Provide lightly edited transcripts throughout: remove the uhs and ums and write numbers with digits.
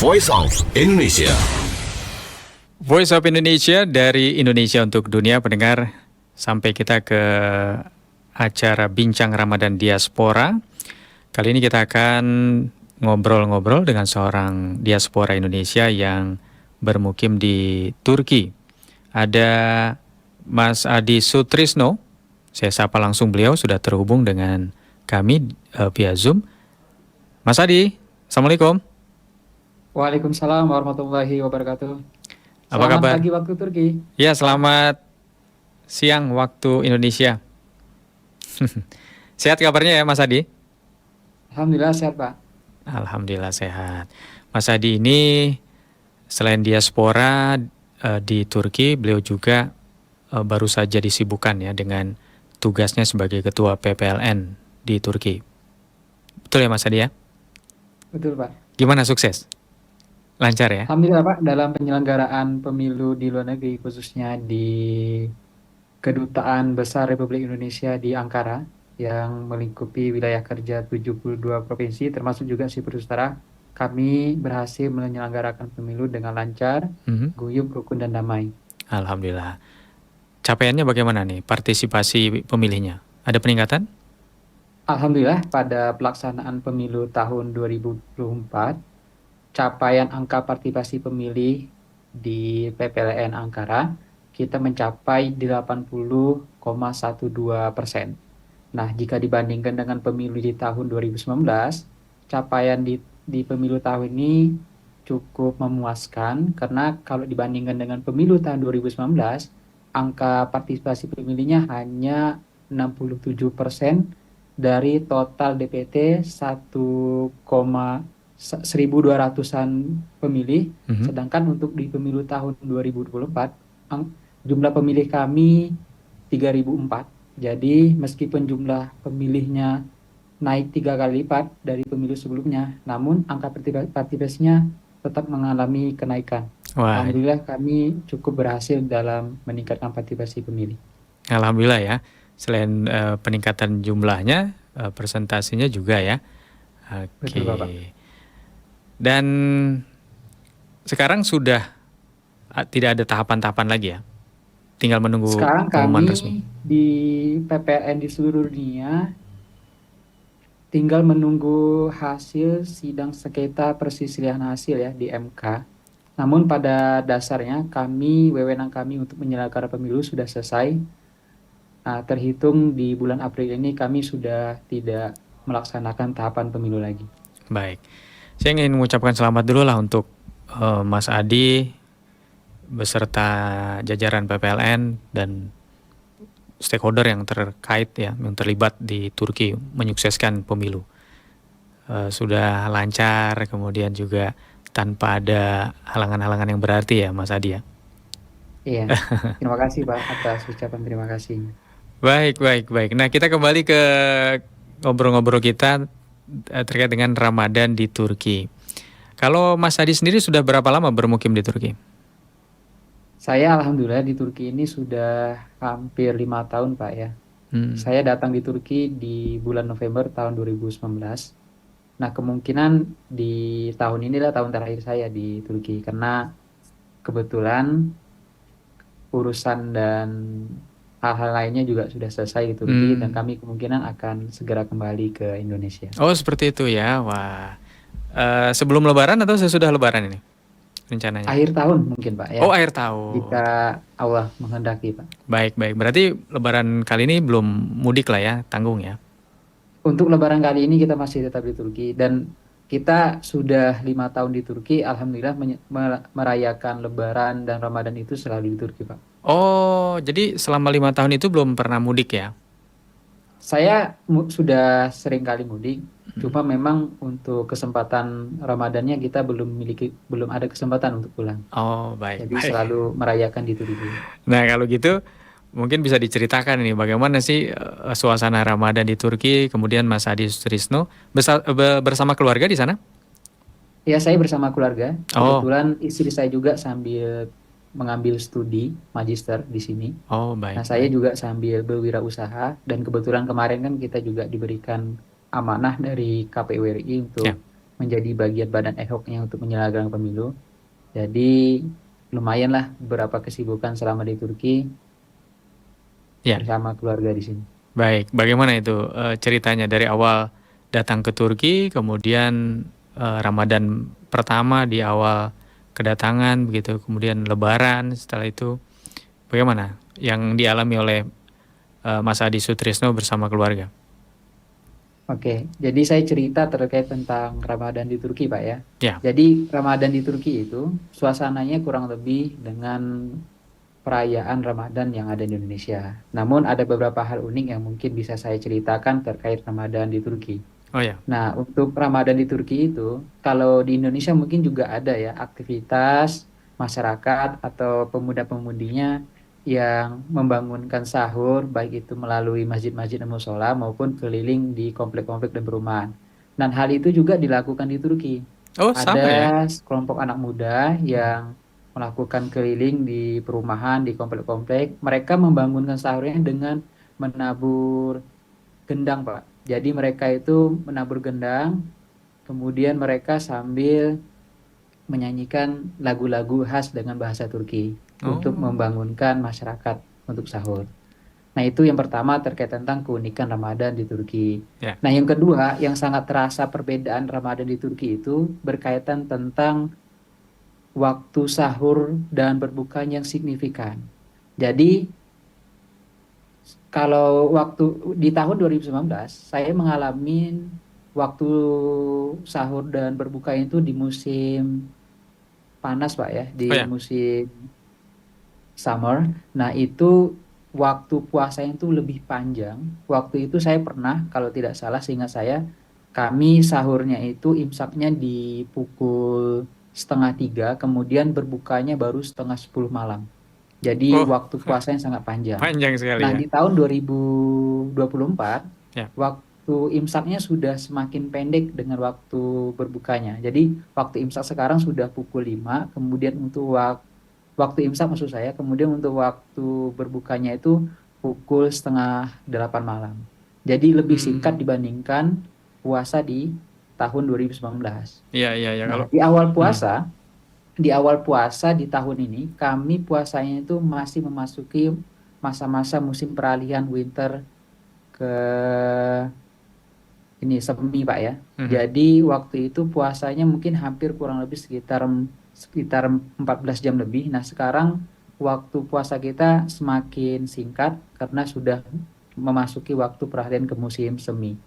Voice of Indonesia. Voice of Indonesia dari Indonesia untuk dunia pendengar. Sampai kita ke acara Bincang Ramadan Diaspora. Kali ini kita akan ngobrol-ngobrol dengan seorang diaspora Indonesia yang bermukim di Turki. Ada Mas Adi Sutrisno. Saya sapa langsung, beliau sudah terhubung dengan kami via Zoom. Mas Adi, Assalamualaikum. Waalaikumsalam warahmatullahi wabarakatuh. Apa Selamat kabar? pagi waktu Turki. Ya, selamat siang waktu Indonesia. Sehat kabarnya ya Mas Adi? Alhamdulillah sehat Pak. Alhamdulillah sehat. Mas Adi ini selain diaspora di Turki, beliau juga baru saja disibukkan ya dengan tugasnya sebagai ketua PPLN di Turki. Betul ya Mas Adi ya? Betul Pak. Gimana, sukses? Lancar ya? Alhamdulillah Pak, dalam penyelenggaraan pemilu di luar negeri, khususnya di Kedutaan Besar Republik Indonesia di Ankara yang melingkupi wilayah kerja 72 provinsi termasuk juga Siprus Utara, kami berhasil menyelenggarakan pemilu dengan lancar, guyup, rukun dan damai. Alhamdulillah. Capaiannya bagaimana nih partisipasi pemilihnya? Ada peningkatan? Alhamdulillah pada pelaksanaan pemilu tahun 2024, capaian angka partisipasi pemilih di PPLN Ankara kita mencapai 80,12%. Nah, jika dibandingkan dengan pemilu di tahun 2019, capaian di pemilu tahun ini cukup memuaskan karena kalau dibandingkan dengan pemilu tahun 2019, angka partisipasi pemilihnya hanya 67% dari total DPT 1,1200-an pemilih, sedangkan untuk di pemilu tahun 2024 jumlah pemilih kami 3.004. Jadi meskipun jumlah pemilihnya naik 3 kali lipat dari pemilu sebelumnya, namun angka partisipasinya tetap mengalami kenaikan. Wah. Alhamdulillah kami cukup berhasil dalam meningkatkan partisipasi pemilih. Alhamdulillah ya. Selain peningkatan jumlahnya, presentasinya juga ya. Oke. Betul Bapak. Dan sekarang sudah tidak ada tahapan-tahapan lagi ya? Tinggal menunggu Sekarang pengumuman kami resmi. di PPLN di seluruh dunia tinggal menunggu hasil sidang sengketa perselisihan hasil ya di MK. Namun pada dasarnya wewenang kami untuk menyelenggarakan pemilu sudah selesai. Terhitung di bulan April ini kami sudah tidak melaksanakan tahapan pemilu lagi. Baik. Saya ingin mengucapkan selamat dulu lah untuk Mas Adi beserta jajaran PPLN dan stakeholder yang terkait ya, yang terlibat di Turki menyukseskan pemilu. Sudah lancar, kemudian juga tanpa ada halangan-halangan yang berarti ya Mas Adi ya. Iya, terima kasih Pak atas ucapan terima kasih. Baik. Nah, kita kembali ke ngobrol-ngobrol kita terkait dengan Ramadan di Turki. Kalau Mas Adi sendiri sudah berapa lama bermukim di Turki? Saya alhamdulillah di Turki ini sudah hampir 5 tahun Pak ya. Saya datang di Turki di bulan November tahun 2019. Nah, kemungkinan di tahun inilah tahun terakhir saya di Turki karena kebetulan urusan dan hal-hal lainnya juga sudah selesai di Turki dan kami kemungkinan akan segera kembali ke Indonesia. Oh, seperti itu ya. Wah. Sebelum Lebaran atau sesudah Lebaran ini rencananya? Akhir tahun mungkin Pak ya. Oh, akhir tahun. Jika Allah menghendaki Pak. Baik. Berarti Lebaran kali ini belum mudik lah ya, tanggung ya? Untuk Lebaran kali ini kita masih tetap di Turki dan kita sudah 5 tahun di Turki. Alhamdulillah merayakan Lebaran dan Ramadan itu selalu di Turki Pak. Oh, jadi selama 5 tahun itu belum pernah mudik ya? Saya sudah sering kali mudik, cuma memang untuk kesempatan Ramadannya kita belum ada kesempatan untuk pulang. Oh, baik. Jadi selalu merayakan di Turki. Nah, kalau gitu mungkin bisa diceritakan ini bagaimana sih suasana Ramadan di Turki, kemudian Mas Adi Sutrisno bersama keluarga di sana? Ya, saya bersama keluarga. Oh. Kebetulan istri saya juga sambil mengambil studi magister di sini. Oh, baik. Nah, saya juga sambil berwirausaha dan kebetulan kemarin kan kita juga diberikan amanah dari KPU RI untuk menjadi bagian badan ad hoc-nya untuk menyelenggarakan pemilu. Jadi lumayanlah beberapa kesibukan selama di Turki Ya, bersama keluarga di sini. baik. Bagaimana itu ceritanya dari awal datang ke Turki, kemudian Ramadan pertama di awal kedatangan, begitu, kemudian Lebaran setelah itu, bagaimana yang dialami oleh Mas Adi Sutrisno bersama keluarga? Oke, jadi saya cerita terkait tentang Ramadan di Turki, Pak ya. Ya, Jadi Ramadan di Turki itu suasananya kurang lebih dengan perayaan Ramadan yang ada di Indonesia. Namun ada beberapa hal unik yang mungkin bisa saya ceritakan terkait Ramadan di Turki. oh ya, Nah, untuk Ramadan di Turki itu, kalau di Indonesia mungkin juga ada ya aktivitas masyarakat atau pemuda-pemudinya yang membangunkan sahur, baik itu melalui masjid-masjid dan musola maupun keliling di komplek-komplek dan perumahan. Dan hal itu juga dilakukan di Turki. oh sama ya. Ada sekelompok anak muda yang melakukan keliling di perumahan, di komplek-komplek. Mereka membangunkan sahurnya dengan menabur gendang, Pak. Jadi mereka itu menabur gendang, kemudian mereka sambil menyanyikan lagu-lagu khas dengan bahasa Turki untuk Oh, membangunkan masyarakat untuk sahur. Nah, itu yang pertama terkait tentang keunikan Ramadan di Turki. ya. Nah, yang kedua, yang sangat terasa perbedaan Ramadan di Turki itu berkaitan tentang waktu sahur dan berbukanya yang signifikan. Jadi, kalau waktu di tahun 2019, saya mengalami waktu sahur dan berbuka itu di musim panas, Pak ya, Oh di ya. musim summer. Nah, itu waktu puasanya itu lebih panjang. Waktu itu saya pernah, kalau tidak salah, seingat saya, kami sahurnya itu imsaknya di pukul setengah tiga, kemudian berbukanya baru setengah 10 malam. Jadi Oh, waktu puasanya sangat panjang. panjang sekali Nah, ya. di tahun 2024, Ya. waktu imsaknya sudah semakin pendek dengan waktu berbukanya. Jadi, waktu imsak sekarang sudah pukul 5, kemudian untuk waktu imsak maksud saya, kemudian untuk waktu berbukanya itu pukul setengah 8 malam. Jadi, lebih singkat Hmm. dibandingkan puasa di tahun 2019. Iya, iya, ya. Nah, Kalau hmm. di awal puasa di tahun ini, kami puasanya itu masih memasuki masa-masa musim peralihan winter ke ini semi, Pak ya. Mhm. Jadi waktu itu puasanya mungkin hampir kurang lebih sekitar sekitar 14 jam lebih. Nah, sekarang waktu puasa kita semakin singkat karena sudah memasuki waktu peralihan ke musim semi.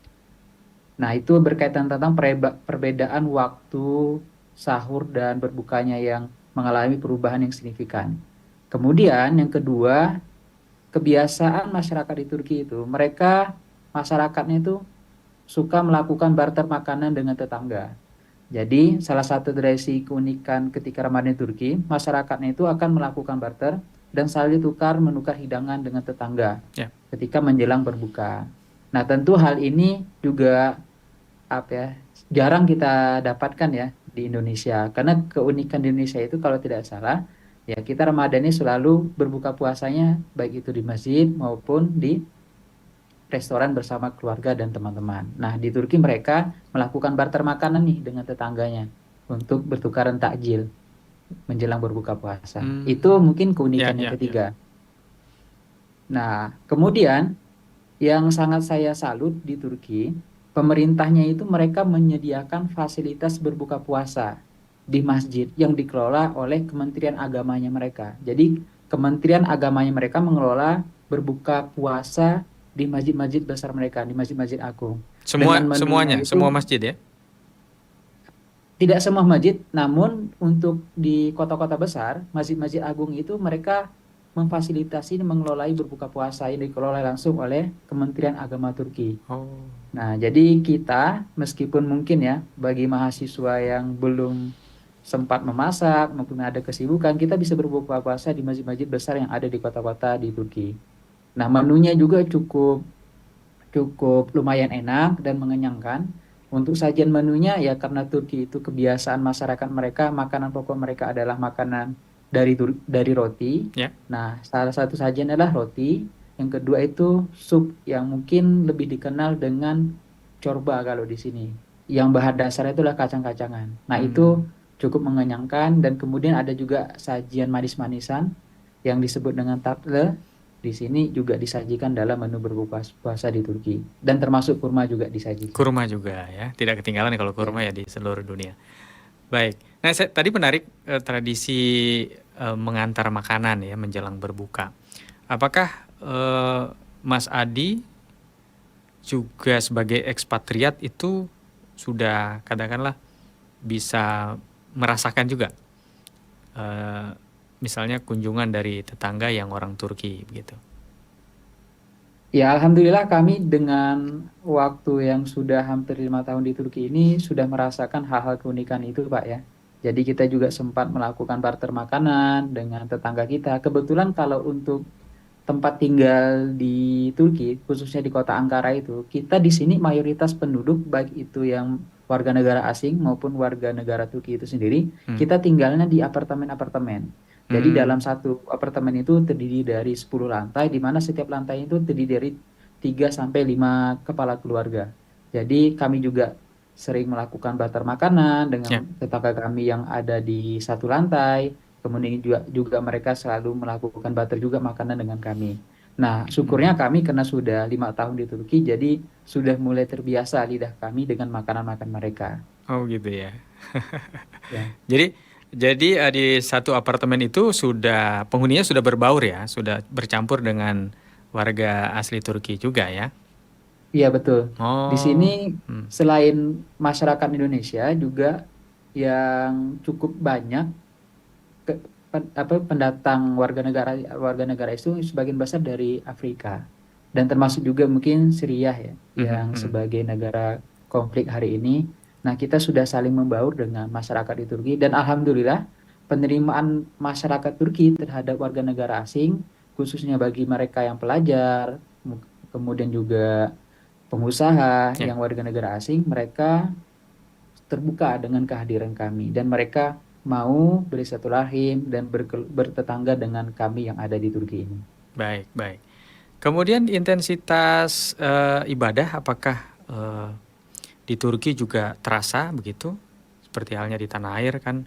Nah, itu berkaitan tentang perbedaan waktu sahur dan berbukanya yang mengalami perubahan yang signifikan. Kemudian yang kedua, kebiasaan masyarakat di Turki itu, masyarakatnya itu suka melakukan barter makanan dengan tetangga. Jadi, salah satu dari keunikan ketika Ramadan di Turki, masyarakatnya itu akan melakukan barter dan saling menukar hidangan dengan tetangga Ya. ketika menjelang berbuka. Nah, tentu hal ini juga apa ya, jarang kita dapatkan ya di Indonesia. Karena keunikan di Indonesia itu kalau tidak salah, ya kita Ramadan ini selalu berbuka puasanya baik itu di masjid maupun di restoran bersama keluarga dan teman-teman. Nah, di Turki mereka melakukan barter makanan nih dengan tetangganya untuk bertukaran takjil menjelang berbuka puasa. Itu Hmm. mungkin Ya, keunikan yang ya, ya. ketiga. Nah, kemudian yang sangat saya salut di Turki, pemerintahnya itu mereka menyediakan fasilitas berbuka puasa di masjid yang dikelola oleh Kementerian Agamanya mereka. Jadi, Kementerian Agamanya mereka mengelola berbuka puasa di masjid-masjid besar mereka, di masjid-masjid agung. Dengan menunya Semuanya, semua itu masjid ya. tidak semua masjid, namun untuk di kota-kota besar, masjid-masjid agung itu mereka memfasilitasi dan mengelolai berbuka puasa yang dikelola langsung oleh Kementerian Agama Turki. Oh. Nah, jadi kita meskipun mungkin ya bagi mahasiswa yang belum sempat memasak maupun ada kesibukan, kita bisa berbuka puasa di masjid-masjid besar yang ada di kota-kota di Turki. Nah, menunya juga cukup cukup lumayan enak dan mengenyangkan. Untuk sajian menunya ya karena Turki itu kebiasaan masyarakat mereka, makanan pokok mereka adalah makanan dari roti. Ya. Nah, salah satu sajian adalah roti. Yang kedua itu sup yang mungkin lebih dikenal dengan corba kalau di sini. yang bahan dasarnya itu adalah kacang-kacangan. Nah, itu Hmm. cukup mengenyangkan dan kemudian ada juga sajian manis-manisan yang disebut dengan tatlı. Di sini juga disajikan dalam menu berbuka puasa di Turki dan termasuk kurma juga disajikan. Kurma juga ya, tidak ketinggalan kalau Ya. kurma ya di seluruh dunia. Baik. Nah, tadi menarik tradisi mengantar makanan ya menjelang berbuka. Apakah Mas Adi juga sebagai ekspatriat itu sudah katakanlah bisa merasakan juga eh, misalnya kunjungan dari tetangga yang orang Turki begitu. Ya, alhamdulillah kami dengan waktu yang sudah hampir 5 tahun di Turki ini sudah merasakan hal-hal keunikan itu, Pak ya. Jadi kita juga sempat melakukan barter makanan dengan tetangga kita. Kebetulan kalau untuk tempat tinggal di Turki, khususnya di kota Ankara itu, kita di sini mayoritas penduduk, baik itu yang warga negara asing maupun warga negara Turki itu sendiri, Hmm. kita tinggalnya di apartemen-apartemen. Jadi Hmm. dalam satu apartemen itu terdiri dari 10 lantai, di mana setiap lantai itu terdiri dari 3 sampai 5 kepala keluarga. Jadi kami juga sering melakukan barter makanan dengan Ya. tetangga kami yang ada di satu lantai. Kemudian juga mereka selalu melakukan barter juga makanan dengan kami. Nah, syukurnya Hmm. kami karena sudah 5 tahun di Turki, jadi sudah mulai terbiasa lidah kami dengan makanan-makan mereka. Oh gitu ya. Ya, Jadi di satu apartemen itu sudah penghuninya sudah berbaur ya, sudah bercampur dengan warga asli Turki juga ya. iya betul. Di sini Oh. Hmm. selain masyarakat Indonesia juga yang cukup banyak pendatang warga negara itu sebagian besar dari Afrika dan termasuk juga mungkin Suriah ya Mhm, yang mhm. sebagai negara konflik hari ini. Nah, kita sudah saling membaur dengan masyarakat di Turki dan alhamdulillah penerimaan masyarakat Turki terhadap warga negara asing khususnya bagi mereka yang pelajar, kemudian juga pengusaha Ya. yang warga negara asing, mereka terbuka dengan kehadiran kami dan mereka mau bersilaturahim dan bertetangga dengan kami yang ada di Turki ini. Baik, baik. Kemudian intensitas ibadah apakah di Turki juga terasa begitu? Seperti halnya di tanah air kan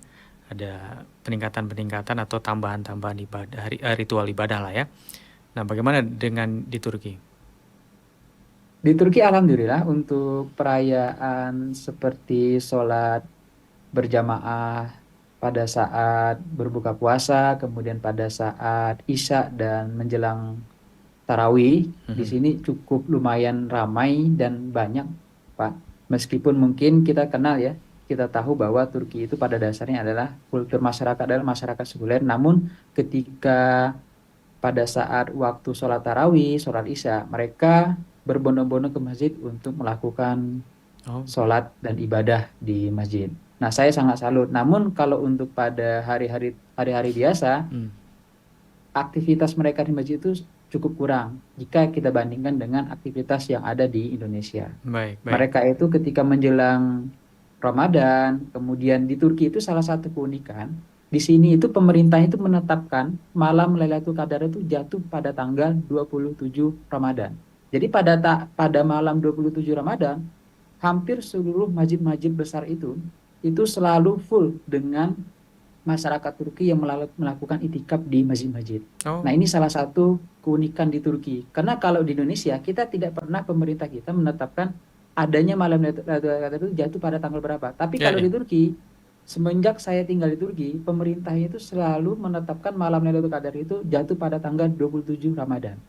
ada peningkatan-peningkatan atau tambahan-tambahan ibadah, ritual ibadah lah ya. Nah, bagaimana dengan di Turki? Di Turki alhamdulillah untuk perayaan seperti sholat berjamaah pada saat berbuka puasa, kemudian pada saat Isya dan menjelang tarawih di Mhm. sini cukup lumayan ramai dan banyak, Pak. Meskipun mungkin kita kenal ya, kita tahu bahwa Turki itu pada dasarnya adalah kultur masyarakat adalah masyarakat sekuler. Namun ketika pada saat waktu sholat tarawih, sholat isya, mereka berbondong-bondong ke masjid untuk melakukan Oh. sholat dan ibadah di masjid. Nah, saya sangat salut. Namun kalau untuk pada hari-hari biasa, Hmm. aktivitas mereka di masjid itu cukup kurang jika kita bandingkan dengan aktivitas yang ada di Indonesia. Baik, baik. Mereka itu ketika menjelang Ramadan, kemudian di Turki itu salah satu keunikan, di sini itu pemerintah itu menetapkan malam Lailatul Qadar itu jatuh pada tanggal 27 Ramadan. Jadi pada malam 27 Ramadan, hampir seluruh masjid-masjid besar itu selalu full dengan masyarakat Turki yang melakukan itikaf di masjid-masjid. Nah, Oh. ini salah satu keunikan di Turki. Karena kalau di Indonesia, kita tidak pernah pemerintah kita menetapkan adanya malam Lailatul Qadar itu jatuh pada tanggal berapa. Tapi Ya, kalau ya. di Turki, semenjak saya tinggal di Turki, pemerintahnya itu selalu menetapkan malam Lailatul Qadar itu jatuh pada tanggal 27 Ramadan.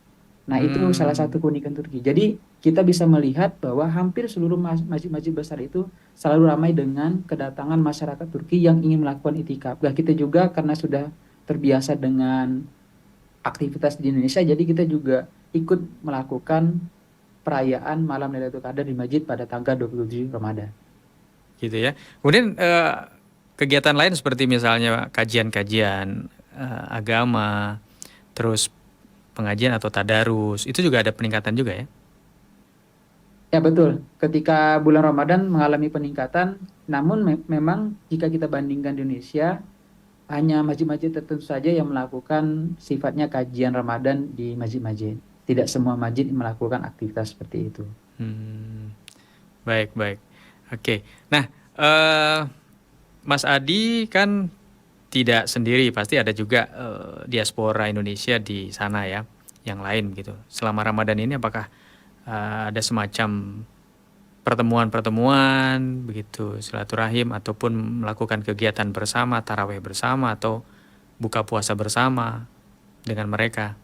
Nah, itu salah Hmm. satu keunikan Turki. Jadi, kita bisa melihat bahwa hampir seluruh masjid-masjid besar itu selalu ramai dengan kedatangan masyarakat Turki yang ingin melakukan itikaf. Nah, kita juga karena sudah terbiasa dengan aktivitas di Indonesia, jadi kita juga ikut melakukan perayaan malam Lailatul Qadar di masjid pada tanggal 27 Ramadan. Gitu ya. Kemudian kegiatan lain seperti misalnya kajian-kajian agama, terus pengajian atau tadarus, itu juga ada peningkatan juga ya? Ya, betul. Ketika bulan Ramadan mengalami peningkatan, namun memang jika kita bandingkan di Indonesia, hanya masjid-masjid tertentu saja yang melakukan sifatnya kajian Ramadan di masjid-masjid. Tidak semua masjid melakukan aktivitas seperti itu. Hmm. Baik, baik. Oke. Nah, Mas Adi kan tidak sendiri, pasti ada juga diaspora Indonesia di sana ya, yang lain gitu. Selama Ramadan ini apakah ada semacam pertemuan-pertemuan begitu, silaturahim ataupun melakukan kegiatan bersama, taraweh bersama atau buka puasa bersama dengan mereka?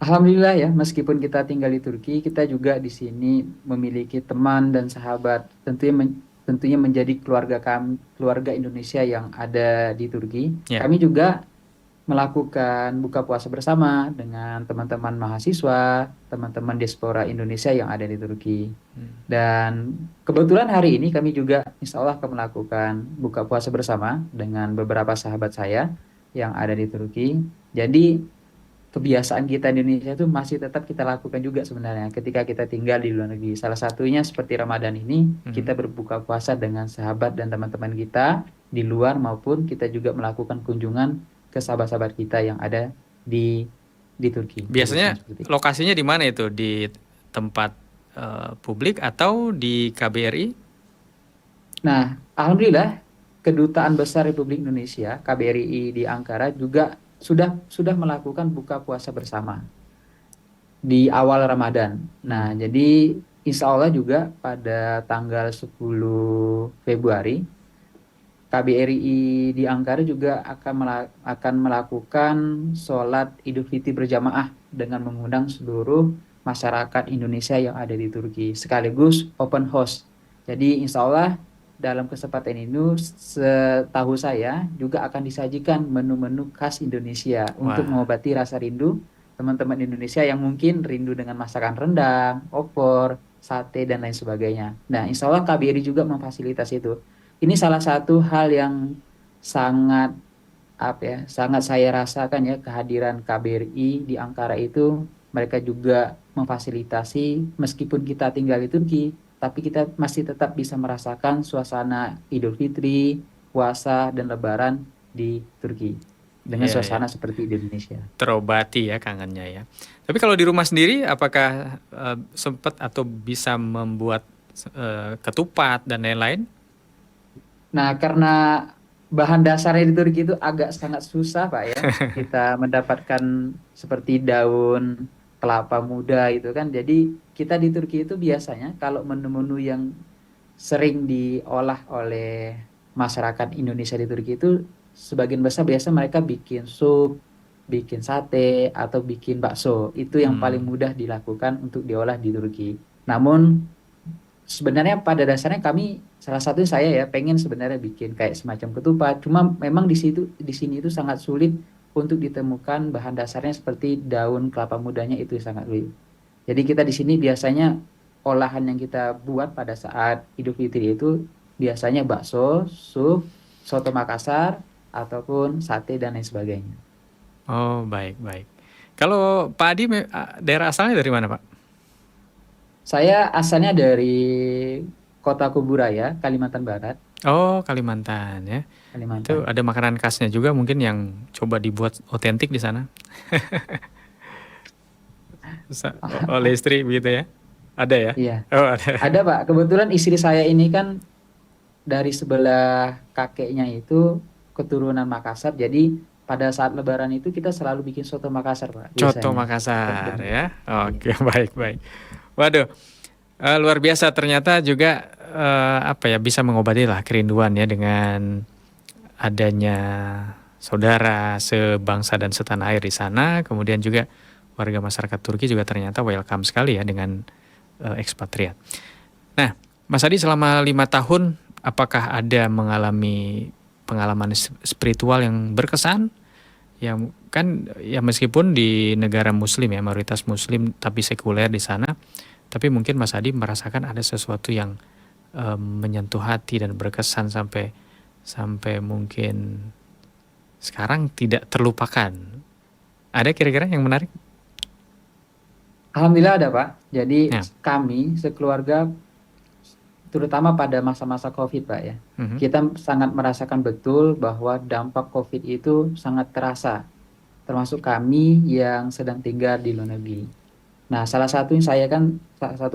Alhamdulillah ya, meskipun kita tinggal di Turki, kita juga di sini memiliki teman dan sahabat. Tentunya menjadi keluarga kami, keluarga Indonesia yang ada di Turki. Ya. Kami juga melakukan buka puasa bersama dengan teman-teman mahasiswa, teman-teman diaspora Indonesia yang ada di Turki. Dan kebetulan hari ini kami juga insya Allah akan melakukan buka puasa bersama dengan beberapa sahabat saya yang ada di Turki. Jadi kebiasaan kita di Indonesia itu masih tetap kita lakukan juga sebenarnya ketika kita tinggal di luar negeri. Salah satunya seperti Ramadan ini, kita berbuka puasa dengan sahabat dan teman-teman kita di luar maupun kita juga melakukan kunjungan ke sahabat-sahabat kita yang ada di Turki. Biasanya lokasinya di mana itu? Di tempat publik atau di KBRI? Nah, alhamdulillah Kedutaan Besar Republik Indonesia KBRI di Ankara juga sudah melakukan buka puasa bersama di awal Ramadan. Nah, jadi insya Allah juga pada tanggal 10 Februari KBRI di Ankara juga akan melakukan sholat Idul Fitri berjamaah dengan mengundang seluruh masyarakat Indonesia yang ada di Turki sekaligus open house. Jadi insya Allah dalam kesempatan ini setahu saya juga akan disajikan menu-menu khas Indonesia untuk mengobati rasa rindu teman-teman Indonesia yang mungkin rindu dengan masakan rendang, opor, sate dan lain sebagainya. Nah, insya Allah KBRI juga memfasilitasi itu. Ini salah satu hal yang sangat sangat saya rasakan ya, kehadiran KBRI di Ankara itu. Mereka juga memfasilitasi meskipun kita tinggal di Turki, tapi kita masih tetap bisa merasakan suasana Idul Fitri, puasa dan Lebaran di Turki dengan suasana seperti di Indonesia. Terobati ya kangennya ya. Tapi kalau di rumah sendiri, apakah sempat atau bisa membuat ketupat dan lain-lain? Nah, karena bahan dasarnya di Turki itu agak sangat susah, Pak ya. Kita mendapatkan seperti daun kelapa muda itu kan. Jadi kita di Turki itu biasanya kalau menu-menu yang sering diolah oleh masyarakat Indonesia di Turki itu sebagian besar biasa mereka bikin sup, bikin sate atau bikin bakso. Itu yang paling mudah dilakukan untuk diolah di Turki. Namun sebenarnya pada dasarnya salah satu saya ya pengen sebenarnya bikin kayak semacam ketupat. Cuma memang di sini itu sangat sulit untuk ditemukan bahan dasarnya seperti daun kelapa mudanya itu sangat sulit. Jadi kita di sini biasanya olahan yang kita buat pada saat Idul Fitri itu biasanya bakso, sup, soto Makassar ataupun sate dan lain sebagainya. Oh, baik. Kalau Pak Adi daerah asalnya dari mana, Pak? Saya asalnya dari Kota Kuburaya, Kalimantan Barat. Oh, Kalimantan ya. Kalimantan. Itu ada makanan khasnya juga mungkin yang coba dibuat otentik di sana. Oleh istri begitu ya? Ada ya? Iya. Oh, ada. Ada, Pak. Kebetulan istri saya ini kan dari sebelah kakeknya itu keturunan Makassar. Jadi pada saat Lebaran itu kita selalu bikin soto Makassar, Pak. Coto Biasanya. Makassar ya. Oke, baik. Waduh, luar biasa ternyata juga bisa mengobati lah kerinduan ya dengan adanya saudara sebangsa dan setanah air di sana. Kemudian juga warga masyarakat Turki juga ternyata welcome sekali ya dengan ekspatriat. Nah, Mas Adi selama 5 tahun apakah ada mengalami pengalaman spiritual yang berkesan? Yang kan ya meskipun di negara muslim ya, mayoritas muslim tapi sekuler di sana, tapi mungkin Mas Adi merasakan ada sesuatu yang menyentuh hati dan berkesan sampai mungkin sekarang tidak terlupakan. Ada kira-kira yang menarik? Alhamdulillah ada, Pak. Jadi kami sekeluarga terutama pada masa-masa COVID, Pak ya. Kita sangat merasakan betul bahwa dampak COVID itu sangat terasa. Termasuk kami yang sedang tinggal di luar negeri. Nah, salah satu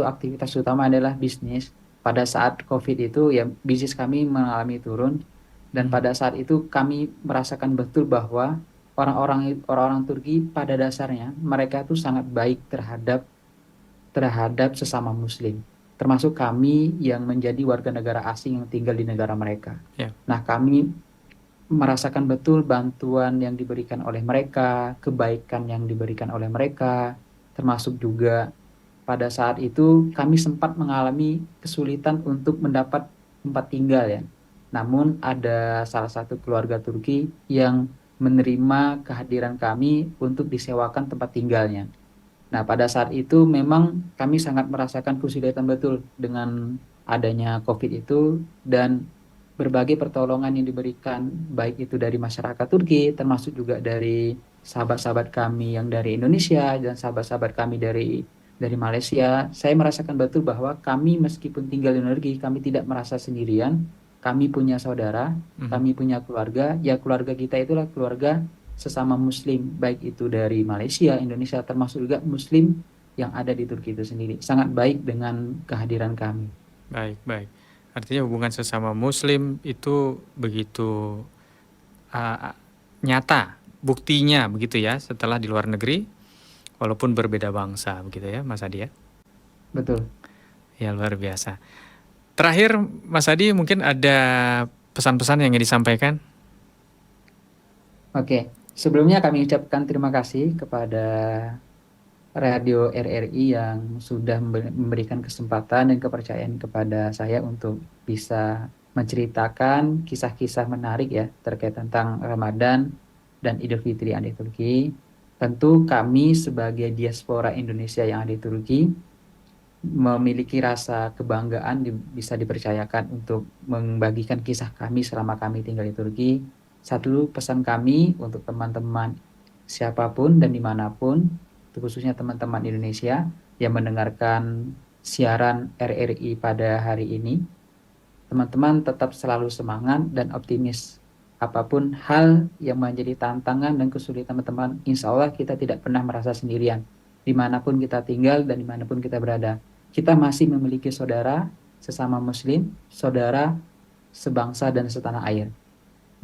aktivitas utama adalah bisnis. pada saat COVID itu ya bisnis kami mengalami turun, dan pada saat itu kami merasakan betul bahwa orang-orang Turki pada dasarnya mereka itu sangat baik terhadap sesama Muslim, termasuk kami yang menjadi warga negara asing yang tinggal di negara mereka. Ya. Nah, kami merasakan betul bantuan yang diberikan oleh mereka, kebaikan yang diberikan oleh mereka, termasuk juga pada saat itu kami sempat mengalami kesulitan untuk mendapat tempat tinggal ya. Namun ada salah satu keluarga Turki yang menerima kehadiran kami untuk disewakan tempat tinggalnya. Nah, pada saat itu memang kami sangat merasakan kesulitan betul dengan adanya COVID itu, dan berbagai pertolongan yang diberikan, baik itu dari masyarakat Turki, termasuk juga dari sahabat-sahabat kami yang dari Indonesia dan sahabat-sahabat kami dari Malaysia. Saya merasakan betul bahwa kami meskipun tinggal di luar negeri, kami tidak merasa sendirian. Kami punya saudara, kami punya keluarga. Ya, keluarga kita itulah keluarga sesama Muslim, baik itu dari Malaysia, Indonesia, termasuk juga Muslim yang ada di Turki itu sendiri. Sangat baik dengan kehadiran kami. Baik. Artinya hubungan sesama Muslim itu begitu nyata, buktinya begitu ya, setelah di luar negeri, walaupun berbeda bangsa, begitu ya, Mas Adi ya? Betul. Ya, luar biasa. Terakhir, Mas Adi, mungkin ada pesan-pesan yang ingin disampaikan? Oke, sebelumnya kami ucapkan terima kasih kepada Radio RRI yang sudah memberikan kesempatan dan kepercayaan kepada saya untuk bisa menceritakan kisah-kisah menarik ya terkait tentang Ramadan dan Idul Fitri yang ada di Turki. Tentu kami sebagai diaspora Indonesia yang ada di Turki memiliki rasa kebanggaan bisa dipercayakan untuk membagikan kisah kami selama kami tinggal di Turki. Satu pesan kami untuk teman-teman siapapun dan dimanapun, khususnya teman-teman Indonesia yang mendengarkan siaran RRI pada hari ini, teman-teman tetap selalu semangat dan optimis. Apapun hal yang menjadi tantangan dan kesulitan teman-teman, insya Allah kita tidak pernah merasa sendirian. Dimanapun kita tinggal dan dimanapun kita berada, kita masih memiliki saudara sesama Muslim, saudara sebangsa dan setanah air.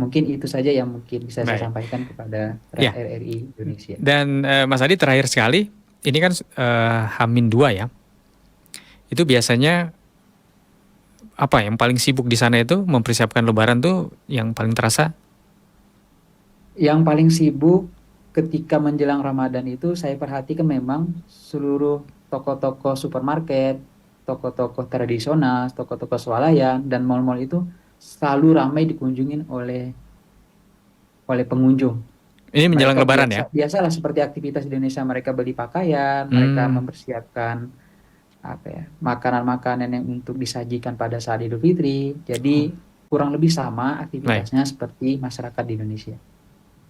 Mungkin itu saja yang mungkin bisa saya sampaikan kepada RRI Indonesia. Dan Mas Adi, terakhir sekali, ini kan H-2 ya. Itu biasanya apa yang paling sibuk di sana itu mempersiapkan Lebaran tuh yang paling terasa? Yang paling sibuk ketika menjelang Ramadan itu saya perhatikan memang seluruh toko-toko supermarket, toko-toko tradisional, toko-toko swalayan dan mal-mal itu selalu ramai dikunjungin oleh pengunjung. Ini menjelang Lebaran ya? Biasalah seperti aktivitas di Indonesia, mereka beli pakaian, mereka mempersiapkan makanan-makanan yang untuk disajikan pada saat Idul Fitri. Jadi kurang lebih sama aktivitasnya seperti masyarakat di Indonesia.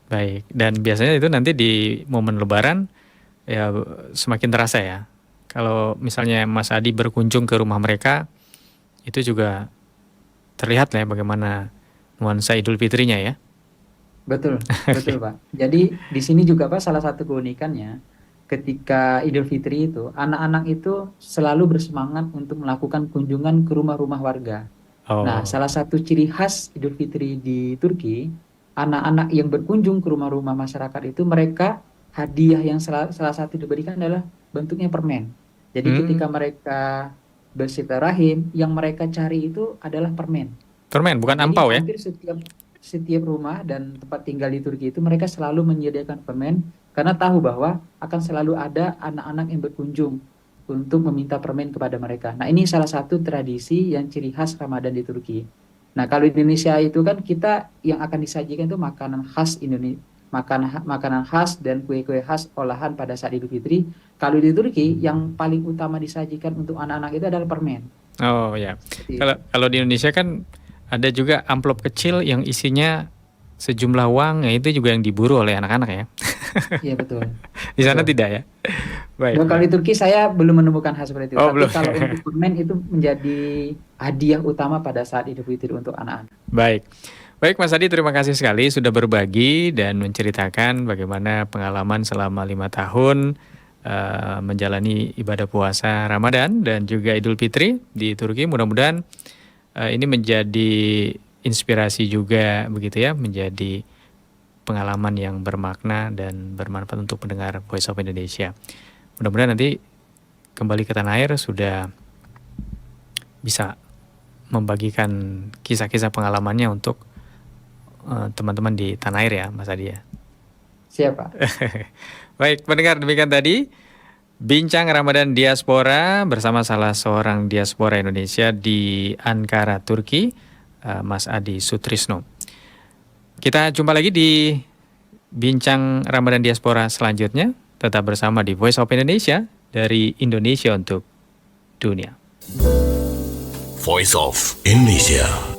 Baik, dan biasanya itu nanti di momen Lebaran ya semakin terasa ya. Kalau misalnya Mas Adi berkunjung ke rumah mereka, itu juga terlihat lah ya bagaimana nuansa Idul Fitrinya ya. Betul Pak. Jadi di sini juga Pak, salah satu keunikannya ketika Idul Fitri itu anak-anak itu selalu bersemangat untuk melakukan kunjungan ke rumah-rumah warga. Nah, salah satu ciri khas Idul Fitri di Turki, anak-anak yang berkunjung ke rumah-rumah masyarakat itu mereka hadiah yang salah satu diberikan adalah bentuknya permen. Jadi ketika mereka bersilaturahim, yang mereka cari itu adalah permen. Permen, bukan ampau ya? Hampir setiap rumah dan tempat tinggal di Turki itu mereka selalu menyediakan permen karena tahu bahwa akan selalu ada anak-anak yang berkunjung untuk meminta permen kepada mereka. Nah, ini salah satu tradisi yang ciri khas Ramadan di Turki. Nah, kalau di Indonesia itu kan kita yang akan disajikan itu makanan khas Indonesia, makanan khas dan kue-kue khas olahan pada saat Idul Fitri. Kalau di Turki yang paling utama disajikan untuk anak-anak itu adalah permen. Oh ya. Kalau di Indonesia kan ada juga amplop kecil yang isinya sejumlah uang, ya itu juga yang diburu oleh anak-anak ya. Iya betul. Di sana tidak ya? Baik. Kalau di Turki saya belum menemukan hal seperti itu. Oh, tapi belum. Kalau untuk permen itu menjadi hadiah utama pada saat Idul Fitri untuk anak-anak. Baik Mas Adi, terima kasih sekali sudah berbagi dan menceritakan bagaimana pengalaman selama 5 tahun menjalani ibadah puasa Ramadan dan juga Idul Fitri di Turki. Mudah-mudahan ini menjadi inspirasi juga begitu ya, menjadi pengalaman yang bermakna dan bermanfaat untuk pendengar Voice of Indonesia. Mudah-mudahan nanti kembali ke tanah air sudah bisa membagikan kisah-kisah pengalamannya untuk teman-teman di tanah air ya, Mas Adi ya. Siap, Pak. Baik, pendengar, demikian tadi Bincang Ramadan Diaspora bersama salah seorang diaspora Indonesia di Ankara, Turki, Mas Adi Sutrisno. Kita jumpa lagi di Bincang Ramadan Diaspora selanjutnya. Tetap bersama di Voice of Indonesia dari Indonesia untuk Dunia. Voice of Indonesia.